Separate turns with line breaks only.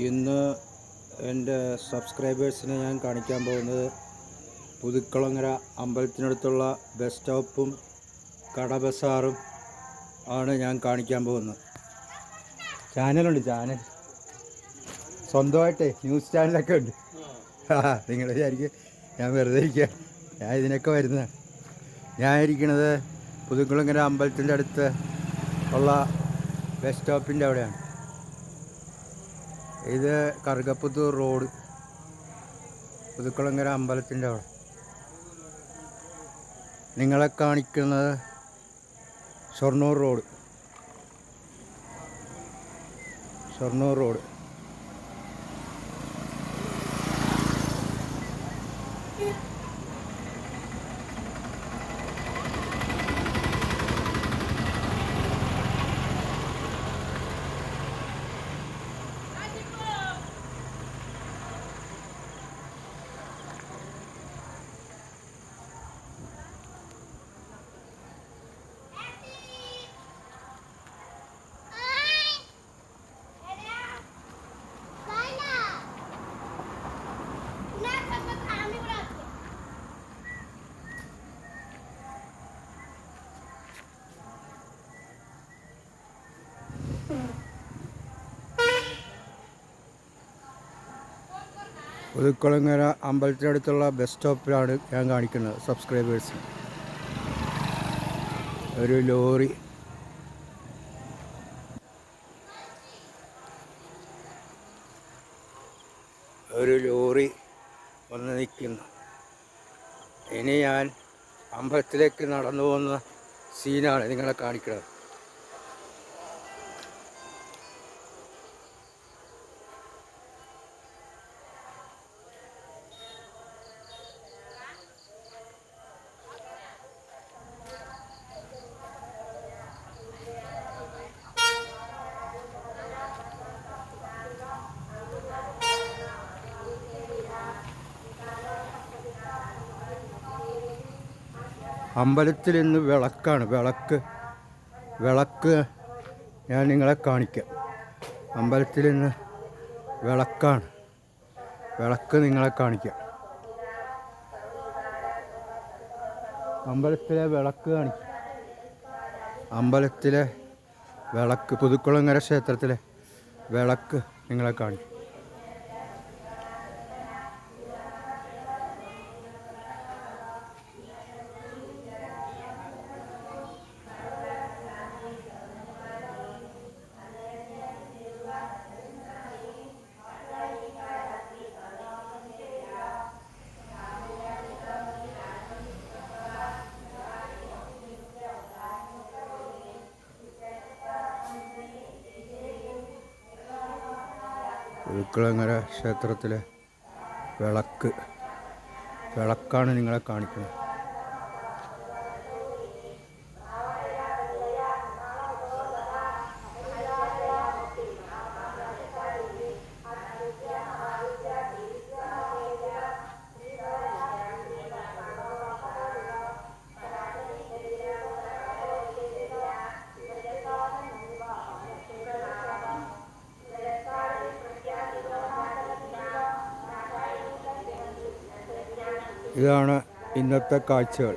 ഇന്ന് എൻ്റെ സബ്സ്ക്രൈബേഴ്സിനെ ഞാൻ കാണിക്കാൻ പോകുന്നത് പുതുക്കുളങ്ങര അമ്പലത്തിനടുത്തുള്ള ബസ് സ്റ്റോപ്പും കട ബസാറും ആണ് ഞാൻ കാണിക്കാൻ പോകുന്നത്. ചാനൽ സ്വന്തമായിട്ട് ന്യൂസ് ചാനലൊക്കെ ഉണ്ട്. നിങ്ങൾ വിചാരിക്കും ഞാൻ വെറുതെ ഇരിക്കുക, ഞാൻ ഇതിനൊക്കെ വരുന്നതാണ്. ഞാൻ ഇരിക്കുന്നത് പുതുക്കുളങ്ങര അമ്പലത്തിൻ്റെ അടുത്ത് ഉള്ള ബസ് സ്റ്റോപ്പിൻ്റെ അവിടെയാണ്. ഇത് കറുകപ്പുത്തൂർ റോഡ്, പുതുക്കുളങ്ങര അമ്പലത്തിൻ്റെ അവിടെ. നിങ്ങളെ കാണിക്കുന്നത് ഷൊർണൂർ റോഡ്. പുതുക്കുളങ്ങര അമ്പലത്തിനടുത്തുള്ള ബസ് സ്റ്റോപ്പിലാണ് ഞാൻ കാണിക്കുന്നത് സബ്സ്ക്രൈബേഴ്സ്. ഒരു ലോറി വന്ന് നിൽക്കുന്നു. ഇനി ഞാൻ അമ്പലത്തിലേക്ക് നടന്നു പോകുന്ന സീനാണ് നിങ്ങളെ കാണിക്കുന്നത്. അമ്പലത്തിൽ ഇന്ന് വിളക്കാണ്. വിളക്ക് ഞാൻ നിങ്ങളെ കാണിക്കാം. അമ്പലത്തിൽ ഇന്ന് വിളക്കാണ്. വിളക്ക് നിങ്ങളെ കാണിക്കാം. അമ്പലത്തിലെ വിളക്ക് പുതുക്കുളങ്ങര ക്ഷേത്രത്തിലെ വിളക്ക് നിങ്ങളെ കാണിക്കും. പുതുക്കുളങ്ങര ക്ഷേത്രത്തിലെ വിളക്കാണ് നിങ്ങളെ കാണിക്കുന്നത്. ഇതാണ് ഇന്നത്തെ കാഴ്ചകൾ.